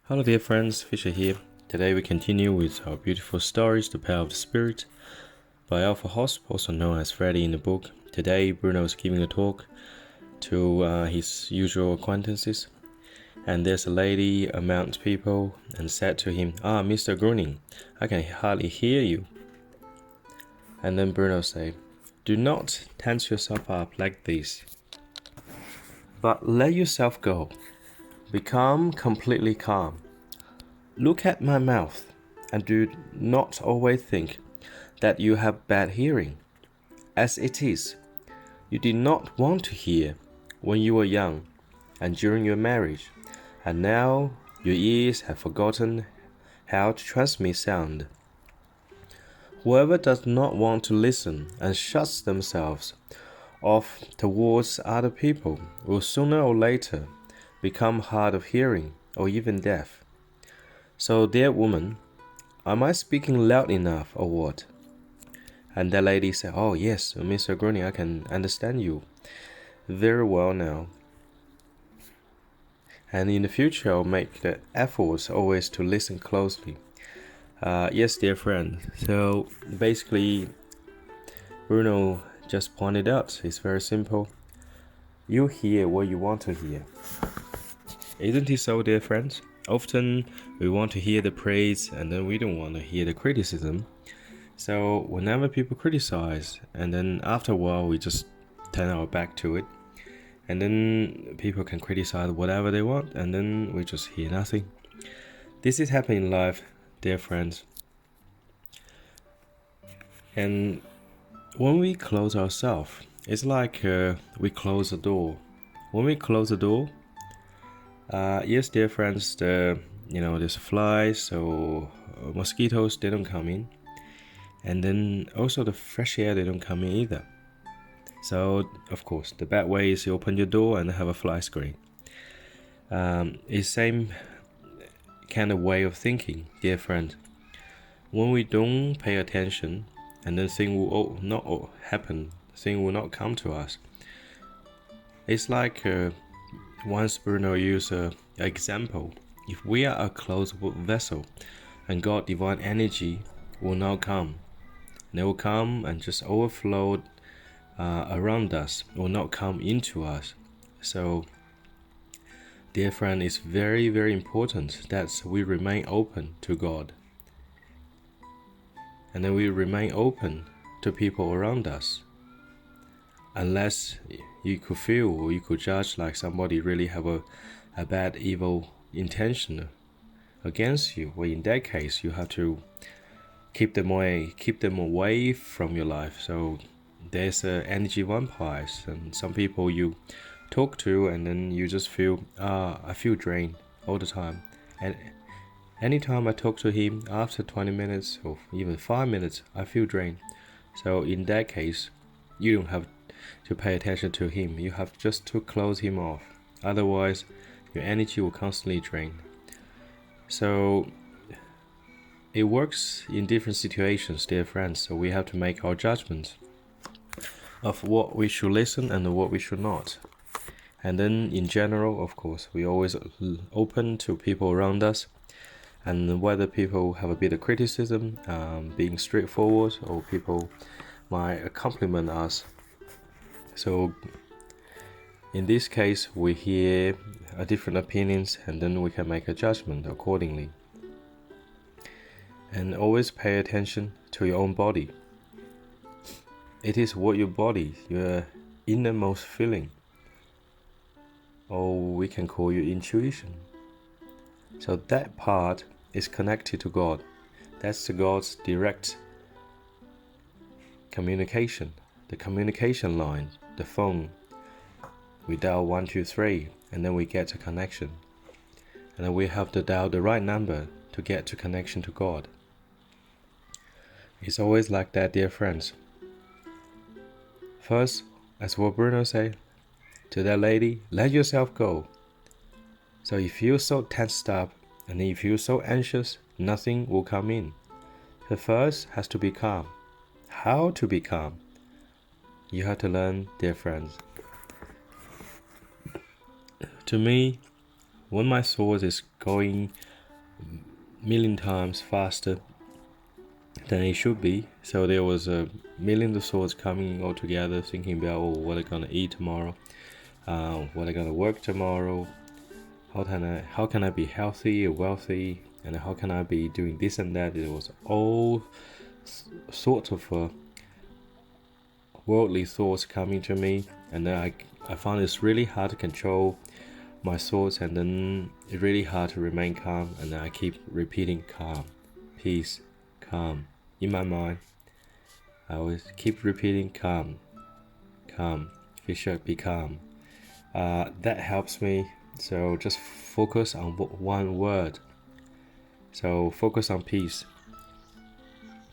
Hello dear friends, Fisher here. Today we continue with our beautiful stories, The Power of the Spirit, by HOSP, also known as Freddy in the book. Today Bruno is giving a talk to his usual acquaintances, and there's a lady amongst people and said to him, Mr. Groning, I can hardly hear you. And then Bruno said, do not tense yourself up like this, but let yourself go. Become completely calm. Look at my mouth, and do not always think that you have bad hearing. As it is, you did not want to hear when you were young and during your marriage, and now your ears have forgotten how to transmit sound. Whoever does not want to listen and shuts themselves off towards other people will sooner or later become hard of hearing or even deaf. So, dear woman, am I speaking loud enough or what? And that lady said, oh yes, Mr. Groning, I can understand you very well now. And in the future, I'll make the efforts always to listen closely. Yes, dear friend. So basically, Bruno just pointed out, it's very simple. You hear what you want to hear. Isn't it so, dear friends? Often we want to hear the praise and then we don't want to hear the criticism. So whenever people criticize, and then after a while we just turn our back to it, and then people can criticize whatever they want, and then we just hear nothing. This is happening in life, dear friends. And when we close ourselves, it's like we close a door. When we close the door, yes, dear friends, there's flies or mosquitoes, they don't come in. And then also the fresh air, they don't come in either. So, of course, the bad way is you open your door and have a fly screen. It's same kind of way of thinking, dear friend. When we don't pay attention, and then thing will not happen, thing will not come to us. It's like once Bruno used an example. If we are a closed vessel, and God's divine energy will not come, they will come and just overflow around us, will not come into us. So, dear friend, it's very, very important that we remain open to God. And then we remain open to people around us. Unless you could feel or you could judge like somebody really have a bad, evil intention against you, well, in that case, you have to keep them away from your life. So there's energy vampires, and some people you talk to and then you just feel, I feel drained all the time. And anytime I talk to him, after 20 minutes or even 5 minutes, I feel drained. So in that case, you don't have to pay attention to him. You have just to close him off. Otherwise, your energy will constantly drain. So it works in different situations, dear friends. So we have to make our judgments of what we should listen and what we should not. And then in general, of course, we always open to people around us. And whether people have a bit of criticism, being straightforward, or people might compliment us. So in this case, we hear different opinions and then we can make a judgment accordingly. And always pay attention to your own body. It is what your body, your innermost feeling, or we can call your intuition. So that part is connected to God. That's God's direct communication, the communication line, the phone. We dial 123 and then we get a connection. And then we have to dial the right number to get to connection to God. It's always like that, dear friends. First, as what Bruno said, to that lady, let yourself go. So if you feel so tensed up and if you feel so anxious, nothing will come in. The first has to be calm. How to be calm? You have to learn, dear friends. To me, when my thought is going million times faster than it should be. So there was a million of thoughts coming all together, thinking about what I'm gonna eat tomorrow, what I'm gonna work tomorrow, how can I be healthy or wealthy, and how can I be doing this and that. It was all sorts of worldly thoughts coming to me, and then I found it's really hard to control my thoughts, and then it's really hard to remain calm, and then I keep repeating calm, peace, calm in my mind. I always keep repeating calm, calm, Fisher, be calm. That helps me. So just focus on one word. So focus on peace.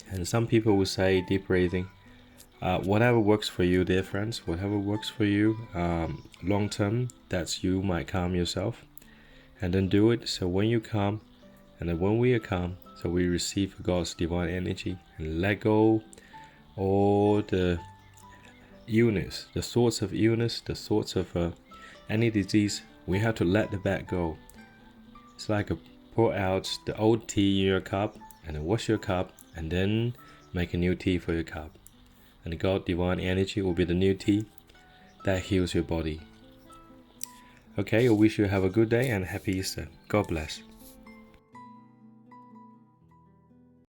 And some people will say deep breathing. Whatever works for you, dear friends, whatever works for you, long term, that's you might calm yourself. And then do it. So when you calm, and then when we are calm, so we receive God's divine energy and let go all the illness, the thoughts of illness, the thoughts of any disease. We have to let the bad go. It's like pour out the old tea in your cup, and then wash your cup, and then make a new tea for your cup. And God's divine energy will be the new tea that heals your body. Okay, I wish you have a good day and happy Easter. God bless.